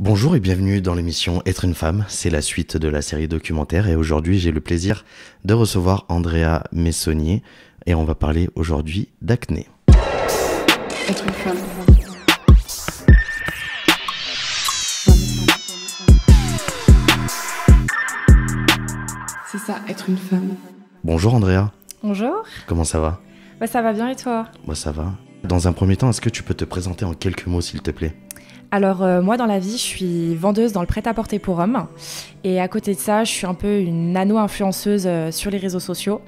Bonjour et bienvenue dans l'émission Être une femme, c'est la suite de la série documentaire et aujourd'hui j'ai le plaisir de recevoir Andrea Messonnier et on va parler aujourd'hui d'acné. Être une femme. C'est ça, être une femme. Bonjour Andrea, Bonjour, comment ça va ? ça va bien et toi? Moi ça va. Dans un premier temps, est-ce que tu peux te présenter en quelques mots s'il te plaît ? Alors moi dans la vie je suis vendeuse dans le prêt-à-porter pour hommes et à côté de ça je suis un peu une nano-influenceuse sur les réseaux sociaux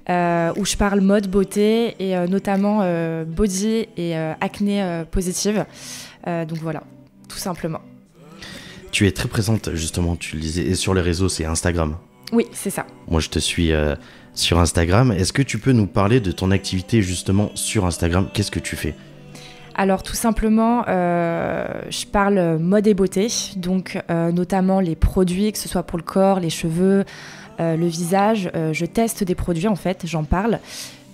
où je parle mode, beauté et notamment body et acné positive. Donc voilà, tout simplement. Tu es très présente justement, tu le disais, et sur les réseaux c'est Instagram. Oui, c'est ça. Moi je te suis sur Instagram. Est-ce que tu peux nous parler de ton activité justement sur Instagram ? Qu'est-ce que tu fais ? Alors tout simplement, je parle mode et beauté, donc notamment les produits, que ce soit pour le corps, les cheveux, le visage. Je teste des produits en fait, j'en parle.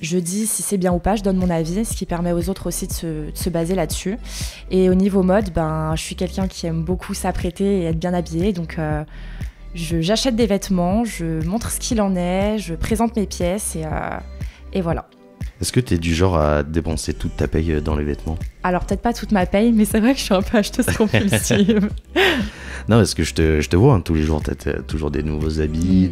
Je dis si c'est bien ou pas, je donne mon avis, ce qui permet aux autres aussi de se baser là-dessus. Et au niveau mode, je suis quelqu'un qui aime beaucoup s'apprêter et être bien habillé, donc j'achète des vêtements, je montre ce qu'il en est, je présente mes pièces et voilà. Est-ce que tu es du genre à dépenser toute ta paye dans les vêtements ? Alors peut-être pas toute ma paye, mais c'est vrai que je suis un peu acheteuse compulsive. Non, parce que je te vois tous les jours, tu as toujours des nouveaux habits,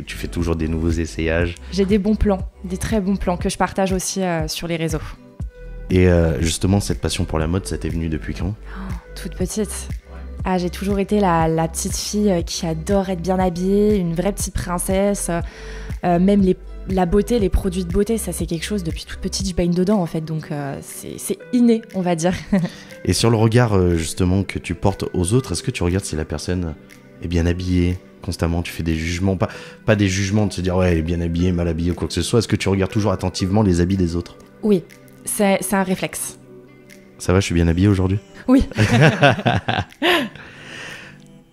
tu fais toujours des nouveaux essayages. J'ai des bons plans, des très bons plans que je partage aussi sur les réseaux. Et justement, cette passion pour la mode, ça t'est venu depuis quand ? Toute petite. Ah, j'ai toujours été la petite fille qui adore être bien habillée, une vraie petite princesse. Même la beauté, les produits de beauté, ça c'est quelque chose, depuis toute petite, je baigne dedans en fait. Donc c'est inné, on va dire. Et sur le regard justement que tu portes aux autres, est-ce que tu regardes si la personne est bien habillée constamment ? Tu fais des jugements, pas des jugements de se dire ouais, elle est bien habillée, mal habillée ou quoi que ce soit. Est-ce que tu regardes toujours attentivement les habits des autres ? Oui, c'est un réflexe. Ça va, je suis bien habillée aujourd'hui ? Oui.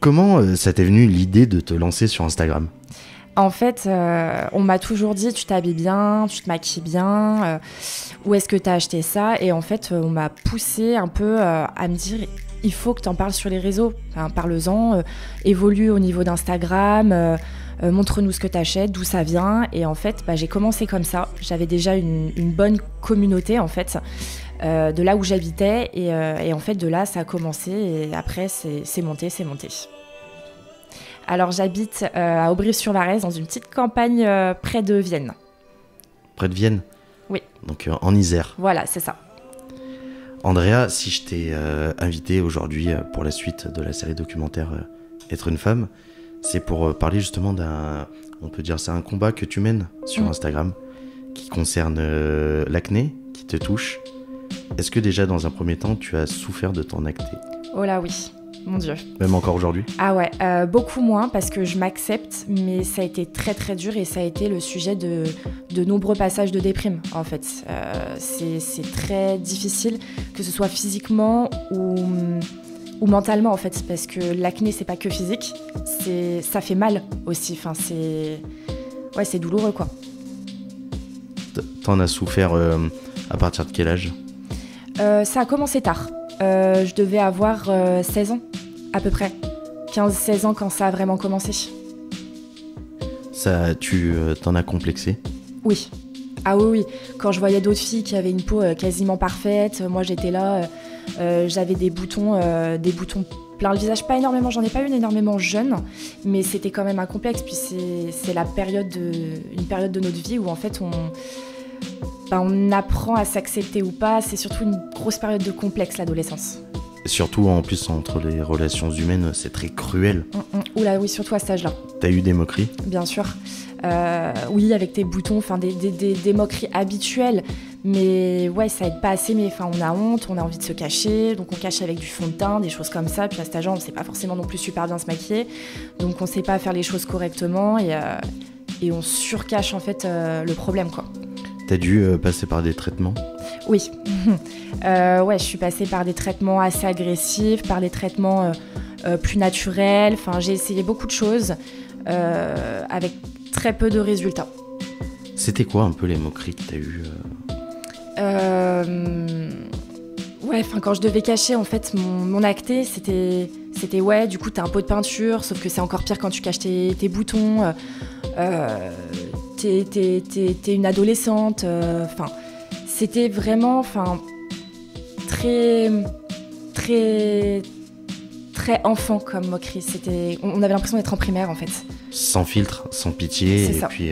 Comment ça t'est venu l'idée de te lancer sur Instagram ? En fait, on m'a toujours dit tu t'habilles bien, tu te maquilles bien, où est-ce que t'as acheté ça ? Et en fait, on m'a poussé un peu à me dire il faut que t'en parles sur les réseaux. Enfin, parle-en, évolue au niveau d'Instagram, montre-nous ce que t'achètes, d'où ça vient. Et en fait, j'ai commencé comme ça. J'avais déjà une bonne communauté en fait, de là où j'habitais. Et en fait, de là, ça a commencé. Et après, c'est monté. Alors j'habite à Aubry-sur-Varèse, dans une petite campagne près de Vienne. Près de Vienne ? Oui. Donc en Isère. Voilà, c'est ça. Andrea, si je t'ai invité aujourd'hui pour la suite de la série documentaire Être une femme, c'est pour parler justement on peut dire c'est un combat que tu mènes sur Instagram qui concerne l'acné, qui te touche. Est-ce que déjà dans un premier temps tu as souffert de ton acné ? Oh là oui. Mon Dieu. Même encore aujourd'hui ? Ah ouais, beaucoup moins parce que je m'accepte, mais ça a été très très dur et ça a été le sujet de nombreux passages de déprime en fait. C'est très difficile, que ce soit physiquement ou mentalement en fait, parce que l'acné c'est pas que physique, ça fait mal aussi, enfin c'est douloureux quoi. T'en as souffert à partir de quel âge ? Ça a commencé tard. Je devais avoir 16 ans, à peu près. 15-16 ans quand ça a vraiment commencé. Tu t'en as complexé ? Oui. Ah oui. Quand je voyais d'autres filles qui avaient une peau quasiment parfaite, moi j'étais là, j'avais des boutons plein le visage. Pas énormément, j'en ai pas eu énormément jeune, mais c'était quand même un complexe. Puis c'est une période de notre vie où en fait on apprend à s'accepter ou pas. C'est surtout une grosse période de complexe, l'adolescence. Et surtout, en plus, entre les relations humaines, c'est très cruel. Oula, oui, surtout à cet âge-là. T'as eu des moqueries ? Bien sûr. Oui, avec tes boutons, enfin des moqueries habituelles. Mais ouais, ça aide pas assez. Mais enfin, on a honte, on a envie de se cacher. Donc on cache avec du fond de teint, des choses comme ça. Puis à cet âge-là, on sait pas forcément non plus super bien se maquiller. Donc on sait pas faire les choses correctement. Et on surcache en fait le problème, quoi. T'as dû passer par des traitements ? Oui. Ouais, je suis passée par des traitements assez agressifs, par des traitements plus naturels. Enfin, j'ai essayé beaucoup de choses avec très peu de résultats. C'était quoi un peu les moqueries que t'as eues ? Ouais, quand je devais cacher en fait mon acné, c'était ouais, du coup t'as un pot de peinture, sauf que c'est encore pire quand tu caches tes boutons. T'es une adolescente. C'était vraiment, très, très, très enfant comme moquerie. On avait l'impression d'être en primaire en fait. Sans filtre, sans pitié. C'est et ça. puis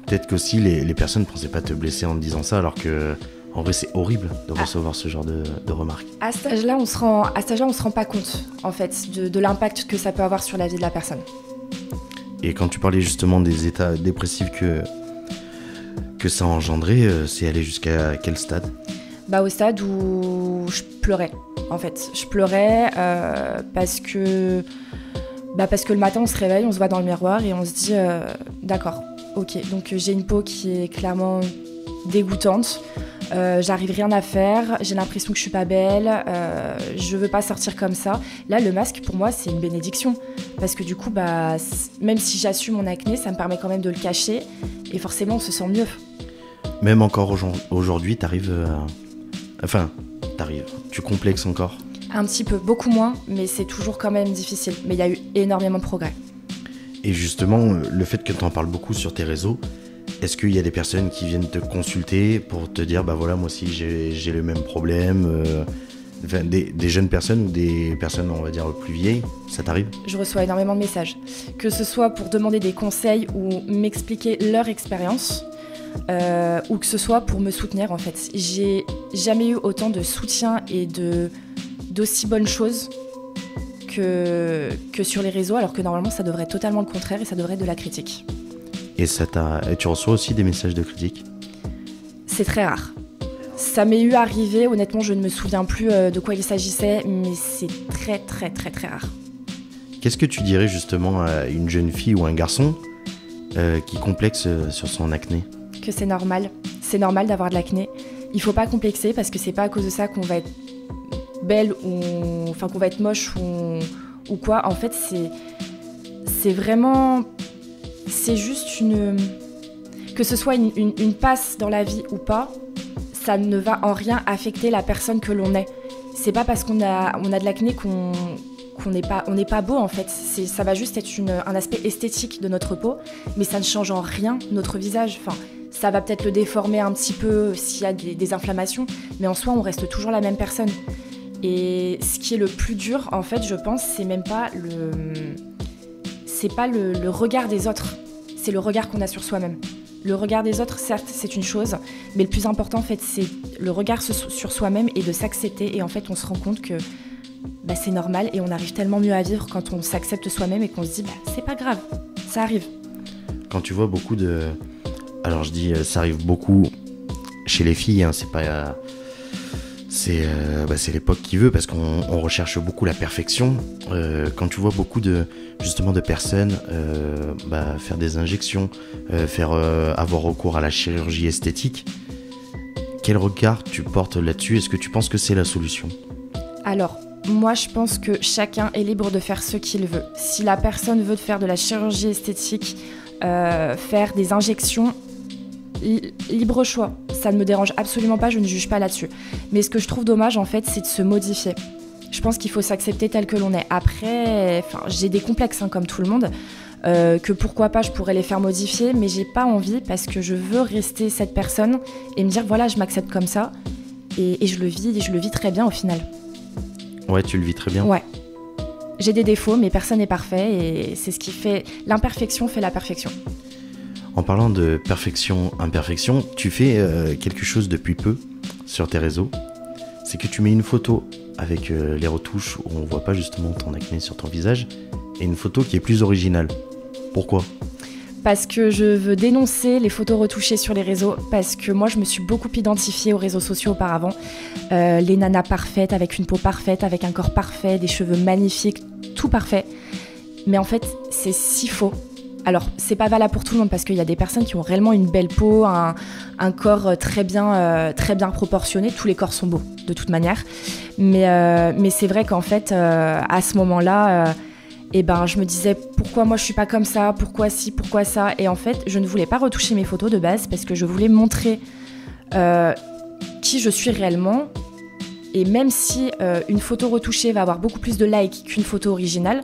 peut-être qu'aussi les personnes ne pensaient pas te blesser en te disant ça, alors que en vrai c'est horrible de recevoir ce genre de remarques. À cet âge-là, on se rend pas compte en fait de l'impact que ça peut avoir sur la vie de la personne. Et quand tu parlais justement des états dépressifs que ça a engendré, c'est allé jusqu'à quel stade ? Au stade où je pleurais, en fait. Je pleurais parce que le matin, on se réveille, on se voit dans le miroir et on se dit d'accord, ok, donc j'ai une peau qui est clairement dégoûtante, j'arrive rien à faire, j'ai l'impression que je suis pas belle, je veux pas sortir comme ça. Là, le masque, pour moi, c'est une bénédiction. Parce que du coup, même si j'assume mon acné, ça me permet quand même de le cacher et forcément, on se sent mieux. Même encore aujourd'hui, tu complexes encore ? Un petit peu, beaucoup moins, mais c'est toujours quand même difficile. Mais il y a eu énormément de progrès. Et justement, le fait que tu en parles beaucoup sur tes réseaux, est-ce qu'il y a des personnes qui viennent te consulter pour te dire, voilà, moi aussi j'ai le même problème, des jeunes personnes ou des personnes, on va dire, plus vieilles, ça t'arrive ? Je reçois énormément de messages, que ce soit pour demander des conseils ou m'expliquer leur expérience, ou que ce soit pour me soutenir en fait. J'ai jamais eu autant de soutien et d'aussi bonnes choses que sur les réseaux, alors que normalement ça devrait être totalement le contraire et ça devrait être de la critique. Et tu reçois aussi des messages de critique ? C'est très rare. Ça m'est eu arrivé, honnêtement je ne me souviens plus de quoi il s'agissait, mais c'est très très très très rare. Qu'est-ce que tu dirais justement à une jeune fille ou un garçon qui complexe sur son acné ? Que c'est normal d'avoir de l'acné. Il faut pas complexer parce que c'est pas à cause de ça qu'on va être belle ou qu'on va être moche ou quoi. En fait, c'est juste que ce soit une passe dans la vie ou pas, ça ne va en rien affecter la personne que l'on est. C'est pas parce qu'on a de l'acné qu'on n'est pas beau en fait. Ça va juste être un aspect esthétique de notre peau, mais ça ne change en rien notre visage. Ça va peut-être le déformer un petit peu s'il y a des inflammations, mais en soi, on reste toujours la même personne. Et ce qui est le plus dur, en fait, je pense, c'est même pas le regard des autres, c'est le regard qu'on a sur soi-même. Le regard des autres, certes, c'est une chose, mais le plus important, en fait, c'est le regard sur soi-même et de s'accepter. Et en fait, on se rend compte que c'est normal et on arrive tellement mieux à vivre quand on s'accepte soi-même et qu'on se dit c'est pas grave, ça arrive. Quand tu vois beaucoup de... Alors je dis ça arrive beaucoup chez les filles, hein, c'est pas... c'est l'époque qui veut, parce qu'on recherche beaucoup la perfection. Quand tu vois beaucoup de personnes faire des injections, avoir recours à la chirurgie esthétique, quel regard tu portes là-dessus ? Est-ce que tu penses que c'est la solution ? Alors, moi je pense que chacun est libre de faire ce qu'il veut. Si la personne veut faire de la chirurgie esthétique, faire des injections, libre choix, ça ne me dérange absolument pas, je ne juge pas là-dessus. Mais ce que je trouve dommage en fait, c'est de se modifier. Je pense qu'il faut s'accepter tel que l'on est. Après, j'ai des complexes comme tout le monde, que pourquoi pas je pourrais les faire modifier, mais j'ai pas envie parce que je veux rester cette personne et me dire voilà, je m'accepte comme ça et je le vis très bien au final. Ouais, tu le vis très bien. Ouais. J'ai des défauts, mais personne n'est parfait et c'est ce qui fait... L'imperfection fait la perfection. En parlant de perfection, imperfection, tu fais quelque chose depuis peu sur tes réseaux. C'est que tu mets une photo avec les retouches où on voit pas justement ton acné sur ton visage et une photo qui est plus originale. Pourquoi ? Parce que je veux dénoncer les photos retouchées sur les réseaux, parce que moi je me suis beaucoup identifiée aux réseaux sociaux auparavant. Les nanas parfaites, avec une peau parfaite, avec un corps parfait, des cheveux magnifiques, tout parfait. Mais en fait, c'est si faux. Alors, c'est pas valable pour tout le monde, parce qu'il y a des personnes qui ont réellement une belle peau, un corps très bien proportionné. Tous les corps sont beaux, de toute manière. Mais c'est vrai qu'en fait, à ce moment-là... je me disais pourquoi moi je suis pas comme ça, pourquoi ci, pourquoi ça. Et en fait, je ne voulais pas retoucher mes photos de base parce que je voulais montrer qui je suis réellement. Et même si une photo retouchée va avoir beaucoup plus de likes qu'une photo originale,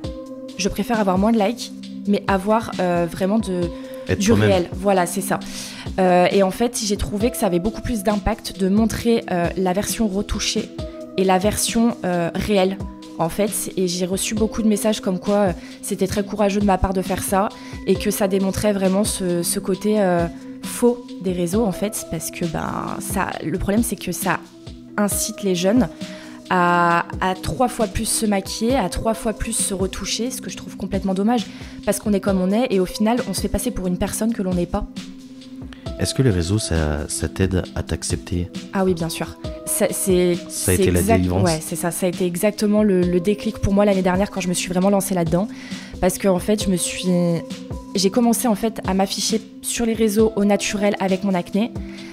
je préfère avoir moins de likes, mais avoir vraiment du réel. Voilà, c'est ça. Et en fait, j'ai trouvé que ça avait beaucoup plus d'impact de montrer la version retouchée et la version réelle, en fait. Et j'ai reçu beaucoup de messages comme quoi c'était très courageux de ma part de faire ça et que ça démontrait vraiment ce côté faux des réseaux, en fait, parce que le problème, c'est que ça incite les jeunes à 3 fois plus se maquiller, à 3 fois plus se retoucher, ce que je trouve complètement dommage, parce qu'on est comme on est, et au final, on se fait passer pour une personne que l'on n'est pas. Est-ce que les réseaux, ça t'aide à t'accepter ? Ah oui, bien sûr. Ça a été la délivrance ? Ouais, c'est ça. Ça a été exactement le déclic pour moi l'année dernière quand je me suis vraiment lancée là-dedans. Parce qu'en fait, j'ai commencé en fait à m'afficher sur les réseaux au naturel avec mon acné.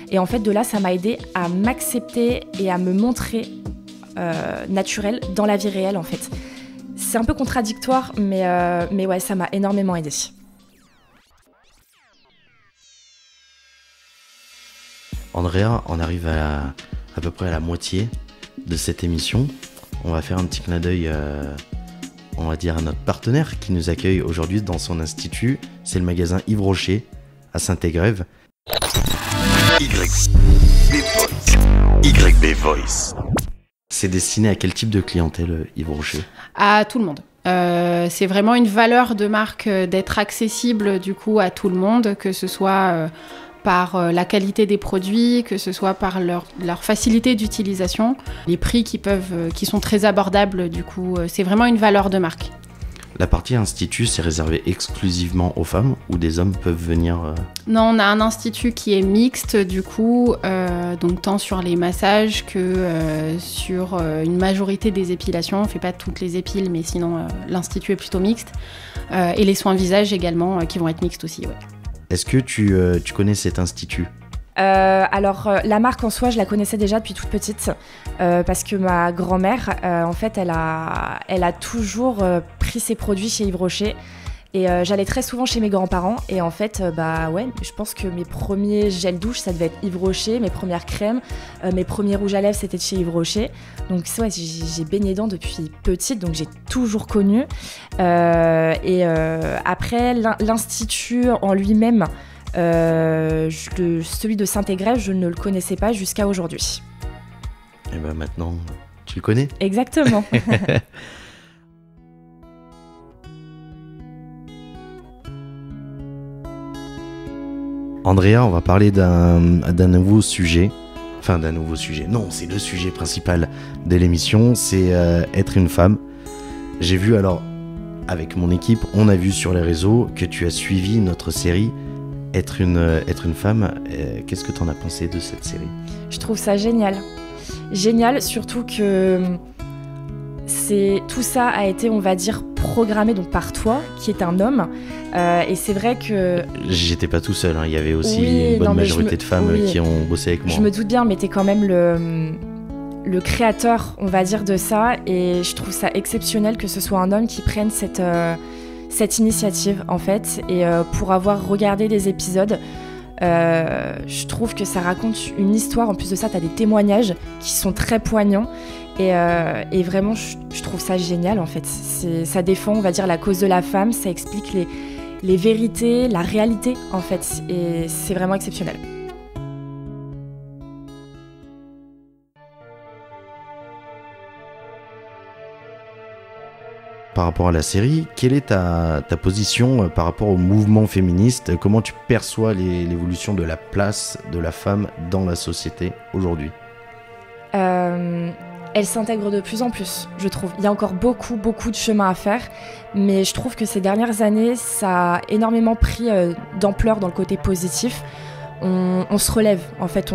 Et en fait, de là, ça m'a aidée à m'accepter et à me montrer naturel dans la vie réelle, en fait. C'est un peu contradictoire, mais ouais, ça m'a énormément aidée. Andrea, on arrive à peu près à la moitié de cette émission. On va faire un petit clin d'œil, on va dire, à notre partenaire qui nous accueille aujourd'hui dans son institut. C'est le magasin Yves Rocher à Saint-Égrève. YB Voice. C'est destiné à quel type de clientèle, Yves Rocher ? À tout le monde. C'est vraiment une valeur de marque d'être accessible du coup à tout le monde, que ce soit par la qualité des produits, que ce soit par leur facilité d'utilisation, les prix qui sont très abordables du coup. C'est vraiment une valeur de marque. La partie institut, c'est réservé exclusivement aux femmes ou des hommes peuvent venir Non, on a un institut qui est mixte du coup, donc tant sur les massages que sur une majorité des épilations. On ne fait pas toutes les épiles, mais sinon l'institut est plutôt mixte. Et les soins visage également qui vont être mixtes aussi. Ouais. Est-ce que tu connais cet institut ? Alors, la marque en soi, je la connaissais déjà depuis toute petite parce que ma grand-mère, en fait, elle a toujours pris ses produits chez Yves Rocher et j'allais très souvent chez mes grands-parents et en fait, ouais, je pense que mes premiers gels douche, ça devait être Yves Rocher, mes premières crèmes, mes premiers rouges à lèvres, c'était de chez Yves Rocher. Donc, ouais, j'ai baigné dedans depuis petite, donc j'ai toujours connu. Après, l'institut en lui-même, celui de Saint-Égrève, je ne le connaissais pas jusqu'à aujourd'hui. Et ben maintenant, tu le connais ? Exactement. Andrea, on va parler d'un nouveau sujet. Enfin, d'un nouveau sujet. Non, c'est le sujet principal de l'émission, c'est être une femme. J'ai vu alors, avec mon équipe, on a vu sur les réseaux que tu as suivi notre série Être une femme. Qu'est-ce que tu en as pensé de cette série ? Je trouve ça génial. Génial, surtout que tout ça a été, on va dire, programmé donc par toi, qui est un homme. Et c'est vrai que... J'étais pas tout seul, hein. Il y avait aussi une bonne majorité de femmes qui ont bossé avec moi. Je me doute bien, mais t'es quand même le créateur, on va dire, de ça. Et je trouve ça exceptionnel que ce soit un homme qui prenne cette initiative, en fait. Et pour avoir regardé des épisodes, je trouve que ça raconte une histoire. En plus de ça, t'as des témoignages qui sont très poignants. Et vraiment, je trouve ça génial, en fait. Ça défend, on va dire, la cause de la femme. Ça explique les vérités, la réalité, en fait. Et c'est vraiment exceptionnel. Par rapport à la série, quelle est ta position par rapport au mouvement féministe ? Comment tu perçois l'évolution de la place de la femme dans la société aujourd'hui ? Elle s'intègre de plus en plus, je trouve. Il y a encore beaucoup de chemin à faire, mais je trouve que ces dernières années, ça a énormément pris d'ampleur dans le côté positif. On se relève, en fait,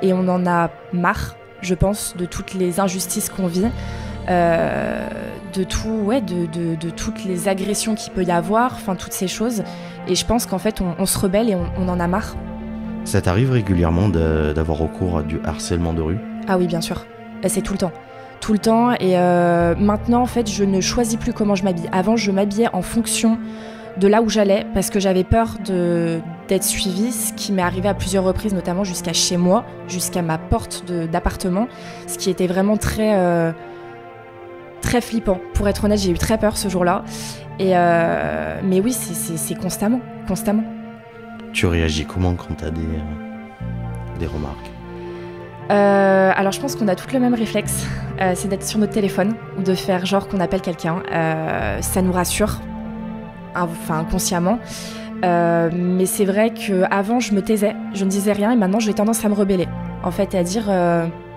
et on en a marre, je pense, de toutes les injustices qu'on vit. De toutes les agressions qu'il peut y avoir, enfin toutes ces choses. Et je pense qu'en fait, on se rebelle et on en a marre. Ça t'arrive régulièrement d'avoir recours à du harcèlement de rue ? Ah oui, bien sûr. C'est tout le temps. Tout le temps. Et maintenant, en fait, je ne choisis plus comment je m'habille. Avant, je m'habillais en fonction de là où j'allais, parce que j'avais peur d'être suivie, ce qui m'est arrivé à plusieurs reprises, notamment jusqu'à chez moi, jusqu'à ma porte d'appartement, ce qui était vraiment très flippant. Pour être honnête, j'ai eu très peur ce jour-là. Mais oui, c'est constamment. Tu réagis comment quand tu as des remarques? Alors je pense qu'on a toutes le même réflexe, c'est d'être sur notre téléphone ou de faire genre qu'on appelle quelqu'un. Ça nous rassure, inconsciemment. Mais c'est vrai qu'avant je me taisais, je ne disais rien et maintenant j'ai tendance à me rebeller. En fait, à dire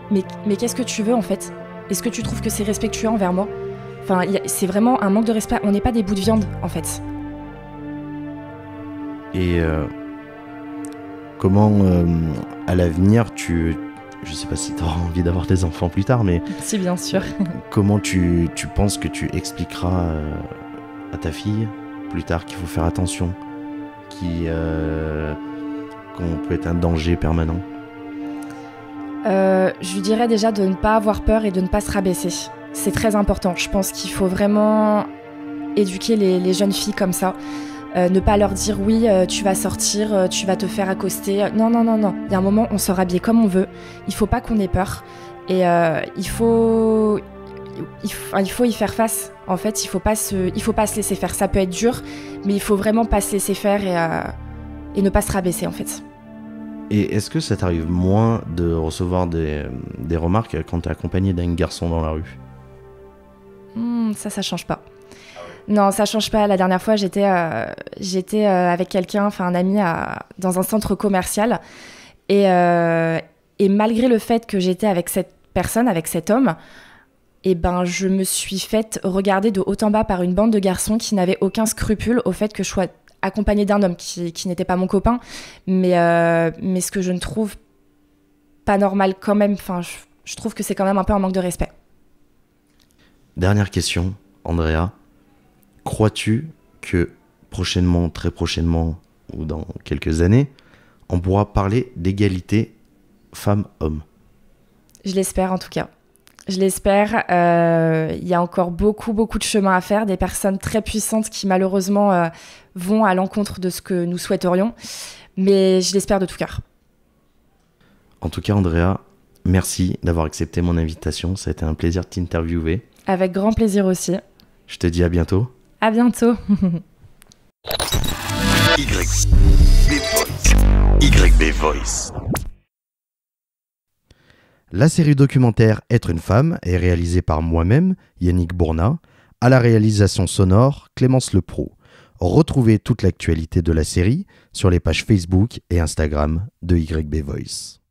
mais qu'est-ce que tu veux en fait? Est-ce que tu trouves que c'est respectueux envers moi? Enfin, c'est vraiment un manque de respect. On n'est pas des bouts de viande en fait. Et comment à l'avenir je sais pas si tu auras envie d'avoir des enfants plus tard, mais Si, bien sûr. comment tu penses que tu expliqueras à ta fille plus tard qu'il faut faire attention, qu'on peut être un danger permanent? Je lui dirais déjà de ne pas avoir peur et de ne pas se rabaisser. C'est très important. Je pense qu'il faut vraiment éduquer les jeunes filles comme ça. Ne pas leur dire oui, tu vas sortir, tu vas te faire accoster. Non. Il y a un moment, on sort habillé comme on veut. Il faut pas qu'on ait peur. Et il faut y faire face. En fait, il faut pas se laisser faire. Ça peut être dur, mais il faut vraiment pas se laisser faire et ne pas se rabaisser en fait. Et est-ce que ça t'arrive moins de recevoir des remarques quand t'es accompagné d'un garçon dans la rue? Ça change pas. Non, ça change pas. La dernière fois, j'étais avec quelqu'un, un ami, dans un centre commercial. Et malgré le fait que j'étais avec cette personne, avec cet homme, je me suis faite regarder de haut en bas par une bande de garçons qui n'avaient aucun scrupule au fait que je sois accompagnée d'un homme qui n'était pas mon copain. Mais ce que je ne trouve pas normal quand même, je trouve que c'est quand même un peu un manque de respect. Dernière question, Andrea. Crois-tu que prochainement, très prochainement, ou dans quelques années, on pourra parler d'égalité femmes-hommes? Je l'espère en tout cas. Je l'espère. Il y a encore beaucoup de chemin à faire. Des personnes très puissantes qui malheureusement vont à l'encontre de ce que nous souhaiterions. Mais je l'espère de tout cœur. En tout cas, Andrea, merci d'avoir accepté mon invitation. Ça a été un plaisir de t'interviewer. Avec grand plaisir aussi. Je te dis à bientôt. À bientôt. YB Voice. La série documentaire Être une femme est réalisée par moi-même, Yannick Bourna, à la réalisation sonore, Clémence Leproux. Retrouvez toute l'actualité de la série sur les pages Facebook et Instagram de YB Voice.